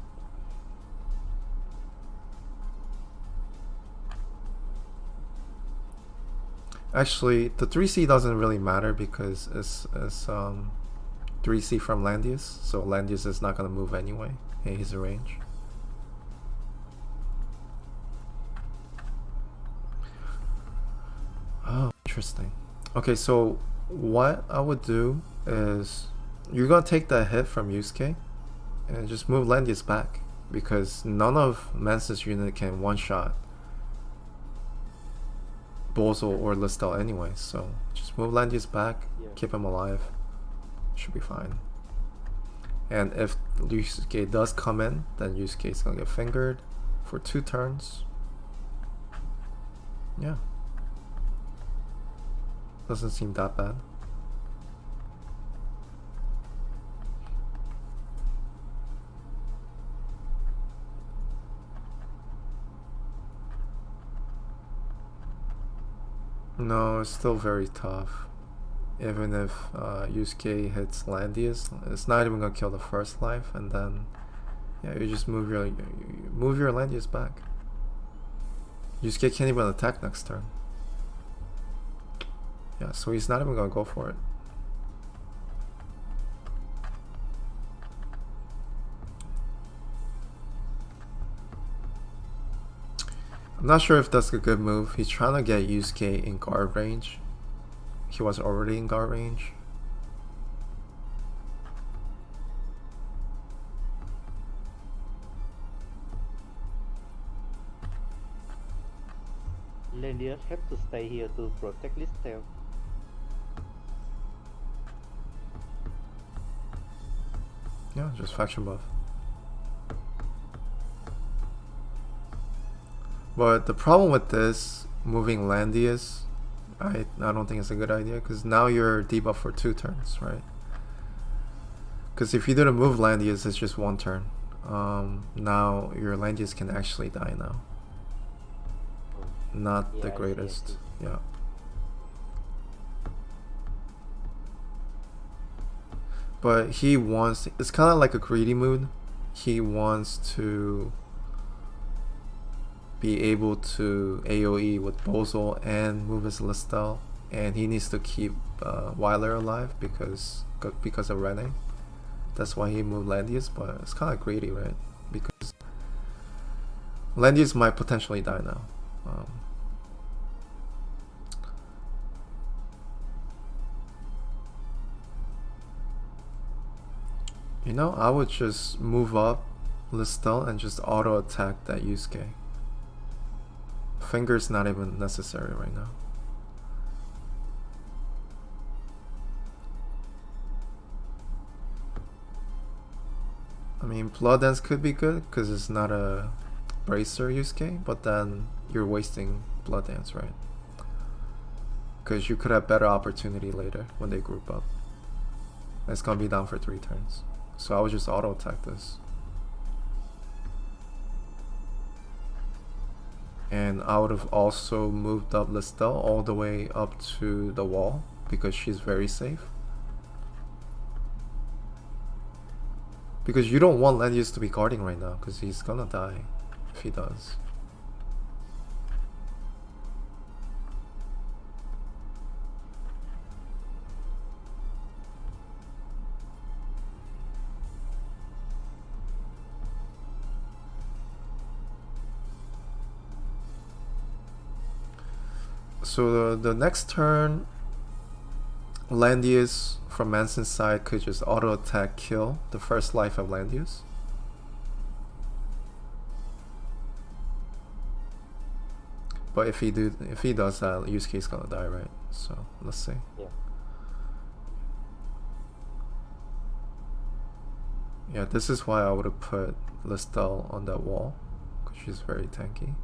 Actually, the 3C doesn't really matter because it's 3C from Landius, so Landius is not gonna move anyway in his range. Oh, interesting. Okay, so what I would do is you're gonna take that hit from Yusuke and just move Landius back because none of Manson's unit can one-shot Bozo or Listel anyway, so just move Landius back, keep him alive, should be fine. And if Yusuke does come in, then Yusuke is gonna get fingered for 2 turns. Yeah. Doesn't seem that bad. No, it's still very tough. Even if Yusuke hits Landius, it's not even gonna kill the first life, and then yeah, you just move your Landius back. Yusuke can't even attack next turn. Yeah, so he's not even gonna go for it. I'm not sure if that's a good move. He's trying to get Yusuke in guard range. He was already in guard range. Landius have to stay here to protect Listel. Yeah, just faction buff. But the problem with this moving Landius, I don't think it's a good idea because now you're debuffed for 2 turns, right? Because if you didn't move Landius, it's just 1 turn. Now your Landius can actually die now. Not the greatest. Yeah. But he wants, it's kind of like a greedy mood. He wants to be able to AoE with Bozo and move his Listel, and he needs to keep Weiler alive because of Rene. That's why he moved Landius, but it's kind of greedy, right? Because Landius might potentially die now. You know, I would just move up Listel and just auto attack that Yusuke. Finger's not even necessary right now. I mean, Blood Dance could be good because it's not a bracer Yusuke, but then you're wasting Blood Dance, right? Because you could have better opportunity later when they group up. It's gonna be down for 3 turns. So I would just auto attack this. And I would have also moved up Listel all the way up to the wall because she's very safe. Because you don't want Landius to be guarding right now because he's gonna die if he does. So the next turn, Landius from Manson's side could just auto attack kill the first life of Landius. But if he does that, Yusuke's gonna die, right? So let's see. Yeah. Yeah, this is why I would have put Listel on that wall, because she's very tanky.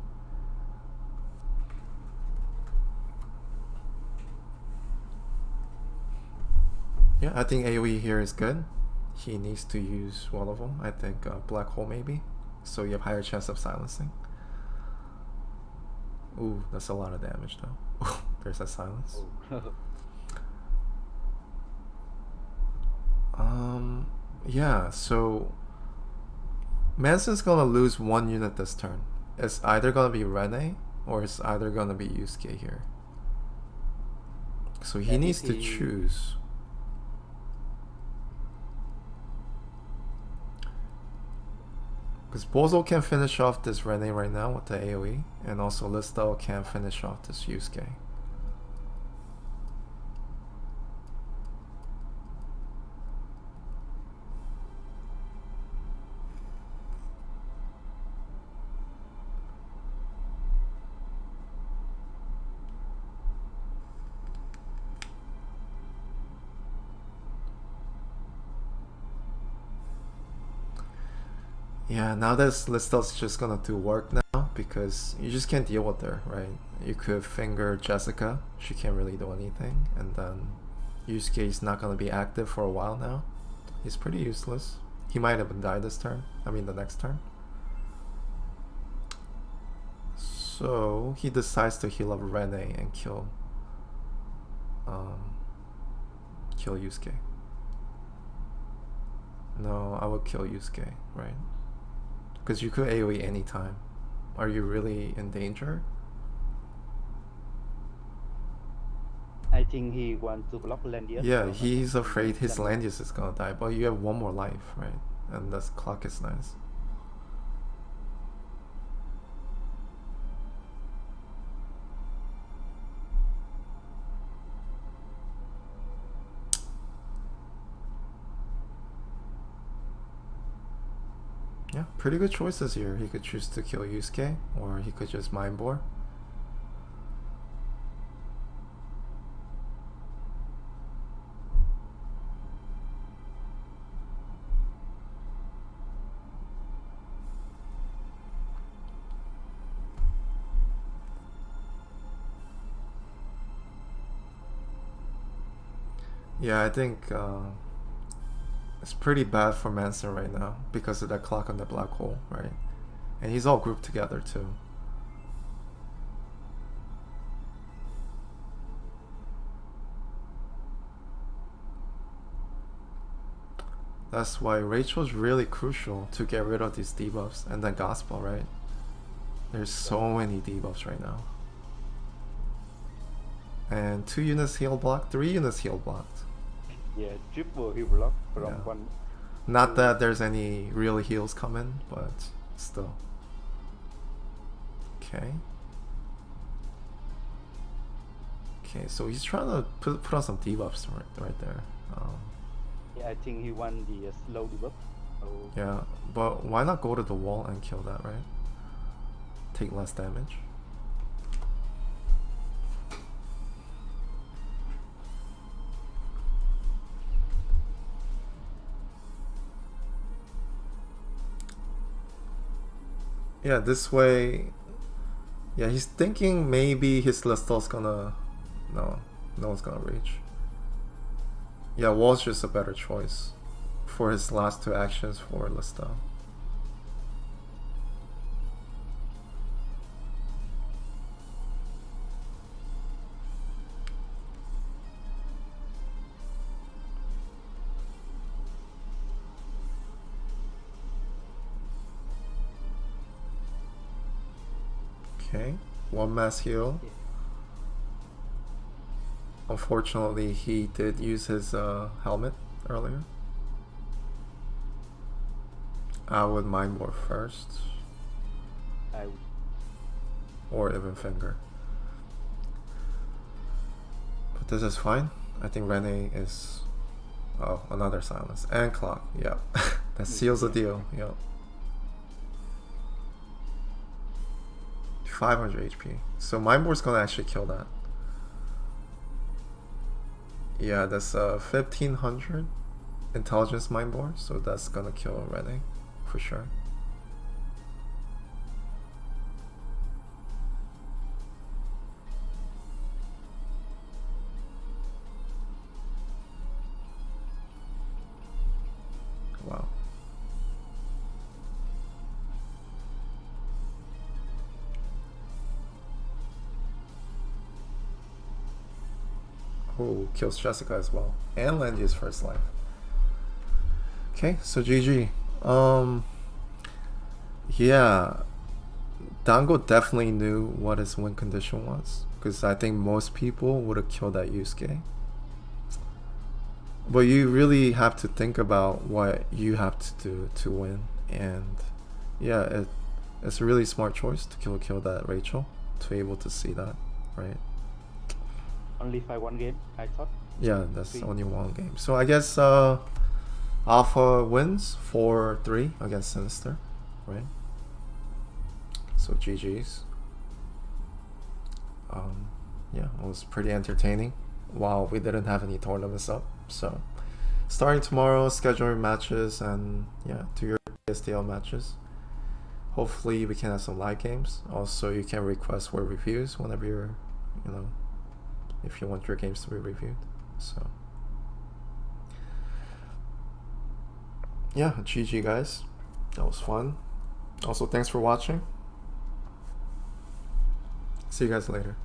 Yeah, I think AoE here is good. He needs to use one of them. I think Black Hole maybe, so you have higher chance of silencing. Ooh, that's a lot of damage though. There's that silence. Yeah, so Manson's gonna lose one unit this turn. It's either gonna be Rene or it's either gonna be Yusuke here. So he needs to choose. Because Bozo can finish off this Rene right now with the AoE, and also Listel can finish off this Yusuke. Yeah, now this Listel's just gonna do work now because you just can't deal with her, right? You could finger Jessica, she can't really do anything, and then Yusuke is not gonna be active for a while now. He's pretty useless. He might have died this turn, I mean the next turn. So he decides to heal up Rene and kill Yusuke. No, I would kill Yusuke, right? Because you could AoE anytime. Are you really in danger? I think he wants to block Landius. Yeah, he's afraid his Landius is gonna die, but you have one more life, right? And this clock is nice. Yeah, pretty good choices here. He could choose to kill Yusuke, or he could just Mind Bore. Yeah, I think it's pretty bad for Manson right now because of that clock on the black hole, right? And he's all grouped together too. That's why Rachel's really crucial to get rid of these debuffs, and then Gospel, right? There's so many debuffs right now. And 2 units heal blocked, 3 units heal blocked. Yeah, triple heal block from one. Not that there's any real heals coming, but still. Okay. Okay, so he's trying to put on some debuffs right there. Yeah, I think he won the slow debuff. So yeah, but why not go to the wall and kill that, right? Take less damage. Yeah, this way. Yeah, he's thinking maybe his Lestal's gonna. No one's gonna reach. Yeah, wall's just a better choice for his last 2 actions for Lestal. Okay, 1 mass heal. Unfortunately, he did use his helmet earlier. I would Mind Bore first. I would. Or even Finger. this is fine. I think Rene is... Oh, another silence. And clock, yeah. That seals the deal, yeah. 500 HP. So Mindboard's gonna actually kill that. Yeah, that's 1500 intelligence Mindboard, so that's gonna kill Rene, for sure. Wow. Oh, kills Jessica as well. And Landy's first life. Okay, so GG. Yeah. Dango definitely knew what his win condition was. Because I think most people would have killed that Yusuke. But you really have to think about what you have to do to win. And yeah, it's a really smart choice to kill that Rachel. To be able to see that, right? Only 5-1 game, I thought. Yeah, that's only one game. So I guess Alpha wins 4-3 against Sinister, right? So GG's. Yeah, it was pretty entertaining while we didn't have any tournaments up. So starting tomorrow, scheduling matches and yeah, do your STL matches. Hopefully we can have some live games. Also, you can request for reviews whenever you're, you know, if you want your games to be reviewed. So yeah, GG guys, that was fun. Also, thanks for watching. See you guys later.